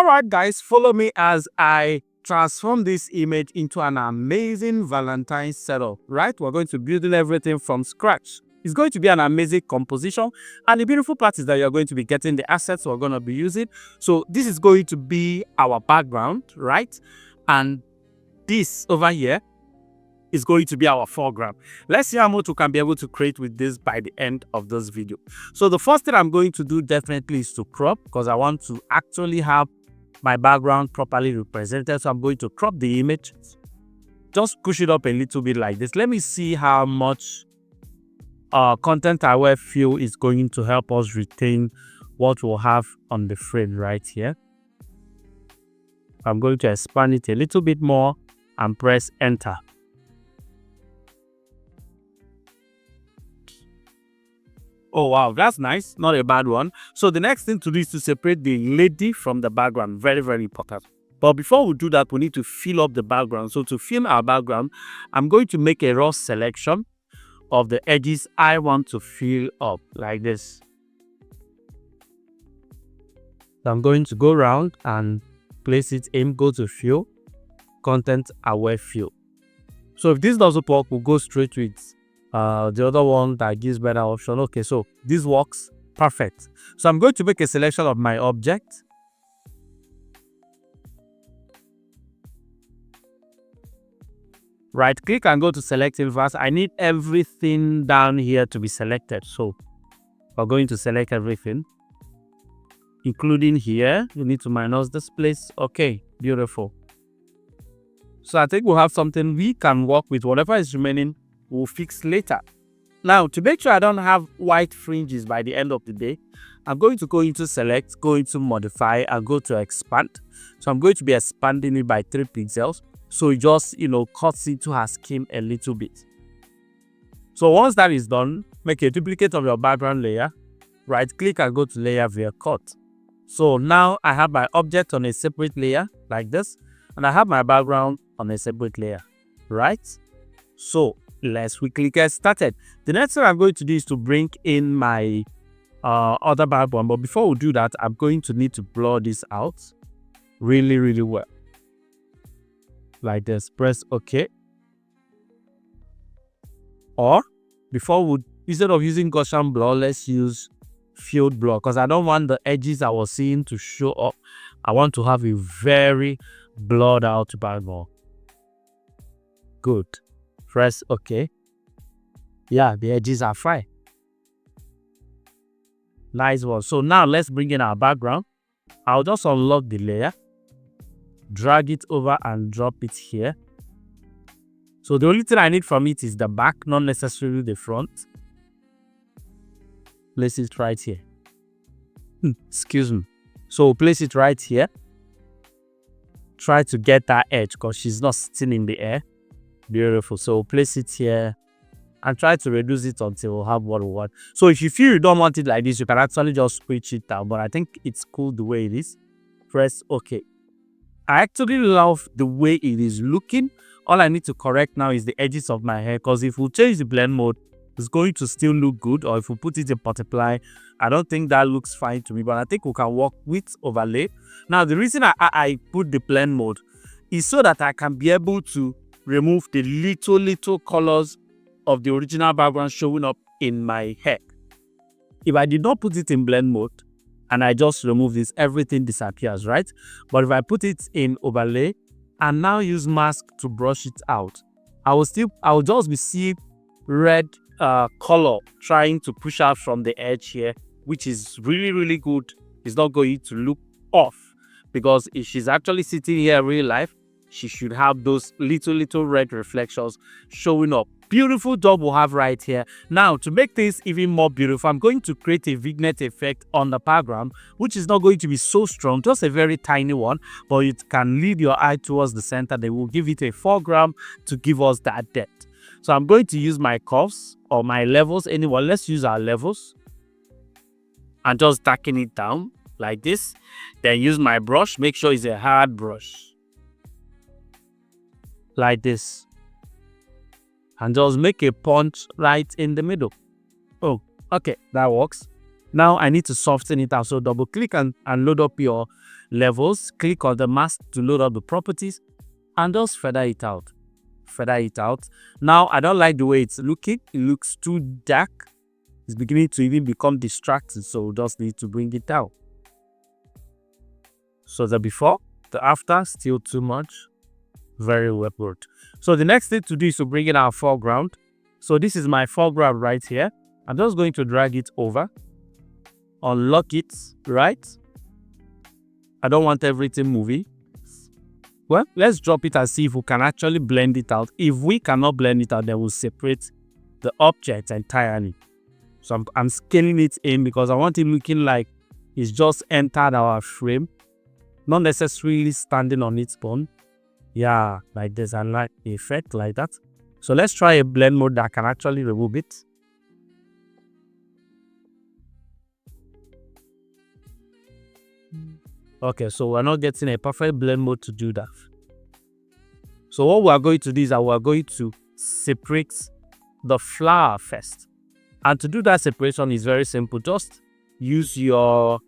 All right, guys, follow me as I transform this image into an amazing Valentine's setup, right? We're going to build everything from scratch. It's going to be an amazing composition, and the beautiful part is that you're going to be getting the assets we're going to be using. So this is going to be our background, right? And this over here is going to be our foreground. Let's see how much we can be able to create with this by the end of this video. So the first thing I'm going to do definitely is to crop, because I want to actually have my background properly represented. So I'm going to crop the image, just push it up a little bit like this. Let me see how much content aware fill is going to help us retain what we'll have on the frame right here. I'm going to expand it a little bit more and press enter. Oh wow, that's nice. Not a bad one. So the next thing to do is to separate the lady from the background. Very, very important. But before we do that, we need to fill up the background. So to fill our background, I'm going to make a raw selection of the edges I want to fill up like this. So I'm going to go around and place it in, go to fill, content aware fill. So if this doesn't work, we'll go straight with the other one that gives better option. Okay, so this works perfect. So I'm going to make a selection of my object. Right click and go to select inverse. I need everything down here to be selected. So we're going to select everything, including here. You need to minus this place. Okay, beautiful. So I think we'll have something we can work with. Whatever is remaining, we'll fix later. Now, to make sure I don't have white fringes by the end of the day, I'm going to go into select, go into modify, and go to expand. So I'm going to be expanding it by 3 pixels. So it just, cuts into her skin a little bit. So once that is done, make a duplicate of your background layer. Right click and go to layer via cut. So now I have my object on a separate layer like this, and I have my background on a separate layer, right? So let's quickly get started. The next thing I'm going to do is to bring in my other background. But before we do that, I'm going to need to blur this out really, really well. Like this. Press OK. Or instead of using Gaussian blur, let's use field blur, because I don't want the edges I was seeing to show up. I want to have a very blurred out background. Good. Press OK. Yeah, the edges are fine. Nice one. So now let's bring in our background. I'll just unlock the layer, drag it over and drop it here. So the only thing I need from it is the back, not necessarily the front. Place it right here. Excuse me. So place it right here. Try to get that edge because she's not sitting in the air. Beautiful. So place it here and try to reduce it until we'll have what we want. So if you feel you don't want it like this, you can actually just switch it down. But I think it's cool the way it is. Press OK. I actually love the way it is looking. All I need to correct now is the edges of my hair, because if we change the blend mode, it's going to still look good. Or if we put it in multiply, I don't think that looks fine to me, but I think we can work with overlay. Now, the reason I put the blend mode is so that I can be able to remove the little colors of the original background showing up in my hair. If I did not put it in blend mode and I just remove this, everything disappears, right? But if I put it in overlay and now use mask to brush it out, I will just be seeing red color trying to push out from the edge here, which is really, really good. It's not going to look off, because if she's actually sitting here in real life, she should have those little red reflections showing up. Beautiful job we'll have right here. Now, to make this even more beautiful, I'm going to create a vignette effect on the background, which is not going to be so strong, just a very tiny one, but it can lead your eye towards the center. They will give it a foreground to give us that depth. So I'm going to use my curves or my levels. Anyway, let's use our levels and just darken it down like this. Then use my brush. Make sure it's a hard brush like this. And just make a punch right in the middle. Oh, okay, that works. Now I need to soften it out. So double click and load up your levels, click on the mask to load up the properties, and just feather it out. Feather it out. Now, I don't like the way it's looking. It looks too dark. It's beginning to even become distracting, so we just need to bring it down. So the before, the after, still too much. Very well put. So the next thing to do is to bring in our foreground. So this is my foreground right here. I'm just going to drag it over. Unlock it, right? I don't want everything moving. Well, let's drop it and see if we can actually blend it out. If we cannot blend it out, then we'll separate the object entirely. So I'm scaling it in because I want it looking like it's just entered our frame, not necessarily standing on its own. Yeah, like this. I like the effect like that. So let's try a blend mode that can actually remove it. Okay, so we're not getting a perfect blend mode to do that. So what we are going to do is that we are going to separate the flower first. And to do that separation is very simple. Just use your,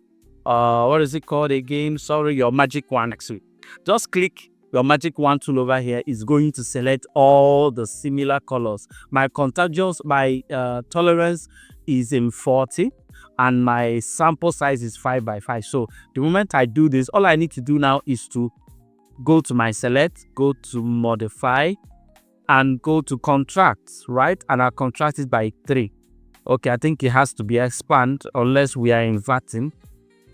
what is it called again? Sorry, your magic wand actually. Just click your magic wand tool over here. Is going to select all the similar colors. My contagious, my tolerance is in 40 and my sample size is 5x5. So the moment I do this, all I need to do now is to go to my select, go to modify, and go to contract, right? And I'll contract it by 3. Okay, I think it has to be expand unless we are inverting.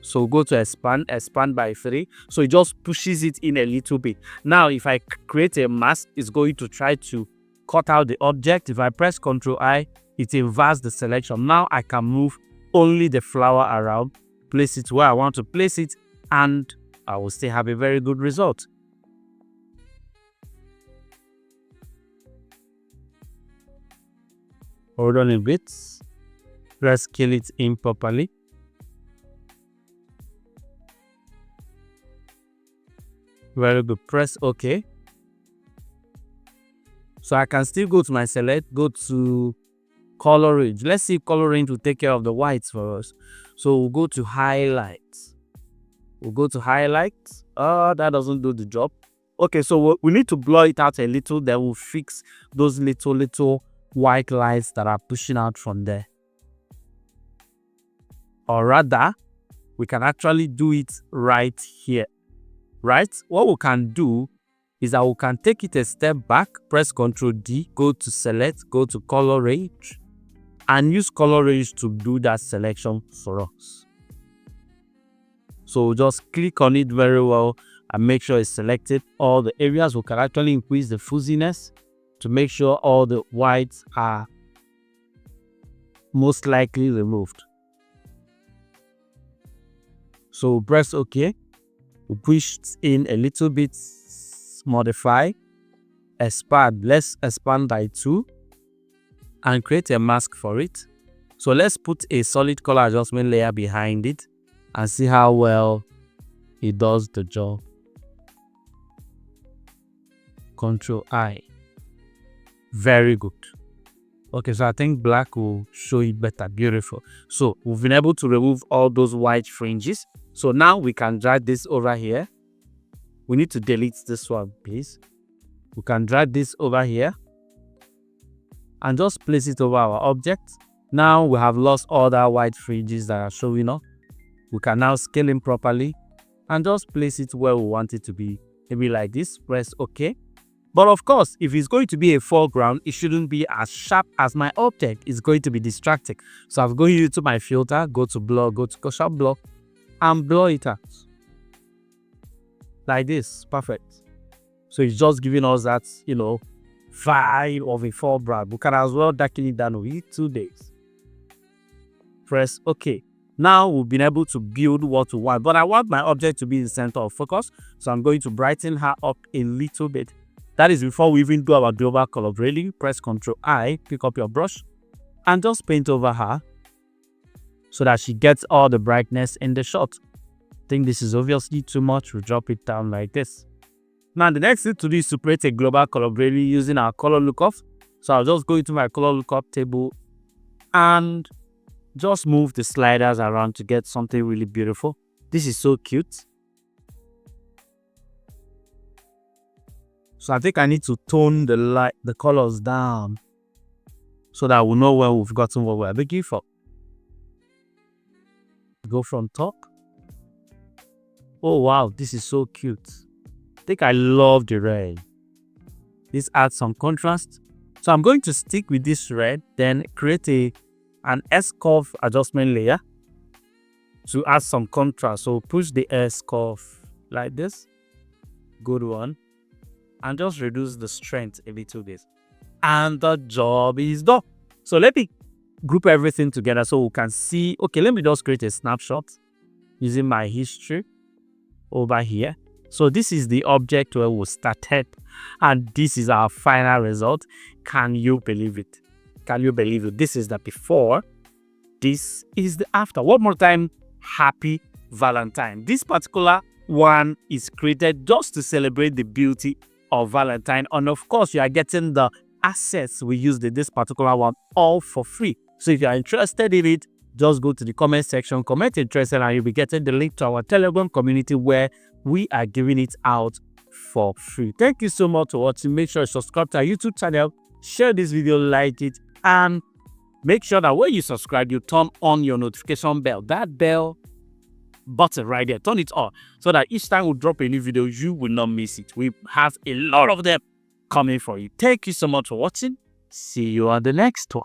So go to expand by 3. So it just pushes it in a little bit. Now, if I create a mask, it's going to try to cut out the object. If I press Ctrl I, it inverts the selection. Now I can move only the flower around, place it where I want to place it, and I will still have a very good result. Hold on a bit. Let's scale it in properly. Very good. Press OK. So I can still go to my select, go to color range. Let's see if color range will take care of the whites for us. So we'll go to highlights. That doesn't do the job. Okay, so we need to blur it out a little. Then we'll fix those little white lines that are pushing out from there. Or rather, we can actually do it right here. Right? What we can do is that we can take it a step back, press Ctrl D, go to select, go to color range, and use color range to do that selection for us. So just click on it very well and make sure it's selected. All the areas we can actually increase the fuzziness to make sure all the whites are most likely removed. So press OK. We push in a little bit, modify, expand. Let's expand by 2 and create a mask for it. So let's put a solid color adjustment layer behind it and see how well it does the job. Ctrl I. Very good. Okay, so I think black will show it better. Beautiful. So we've been able to remove all those white fringes. So now we can drag this over here. We need to delete this one, please. We can drag this over here and just place it over our object. Now we have lost all that white fringes that are showing up. We can now scale it properly and just place it where we want it to be. Maybe like this. Press OK. But of course, if it's going to be a foreground, it shouldn't be as sharp as my object. It's going to be distracting. So I'm going into my filter, go to blur, go to sharp blur, and blur it out. Like this. Perfect. So it's just giving us that, vibe of a foreground. We can as well darken it down with 2 days. Press OK. Now we've been able to build what we want. But I want my object to be in the center of focus. So I'm going to brighten her up a little bit. That is before we even do our global color grading. Press Ctrl I, pick up your brush, and just paint over her so that she gets all the brightness in the shot. I think this is obviously too much. We'll drop it down like this. Now the next thing to do is to create a global color grading using our color lookup. So I'll just go into my color lookup table and just move the sliders around to get something really beautiful. This is so cute. So I think I need to tone the colors down so that we'll know when we've gotten what we're looking for. Go from top. Oh wow, this is so cute. I think I love the red. This adds some contrast. So I'm going to stick with this red, then create an S-curve adjustment layer to add some contrast. So push the S-curve like this. Good one. And just reduce the strength a little bit. And the job is done. So let me group everything together so we can see. Okay, let me just create a snapshot using my history over here. So this is the object where we started, and this is our final result. Can you believe it? Can you believe it? This is the before. This is the after. One more time. Happy Valentine. This particular one is created just to celebrate the beauty of Valentine, and of course you are getting the assets we used in this particular one all for free. So if you are interested in it, just go to the comment section, comment interested, and you'll be getting the link to our Telegram community where we are giving it out for free. Thank you so much for watching. Make sure you subscribe to our YouTube channel, share this video, like it, and make sure that when you subscribe, you turn on your notification bell. That bell button right there, turn it on so that each time we drop a new video, you will not miss it. We have a lot of them coming for you. Thank you so much for watching. See you on the next one.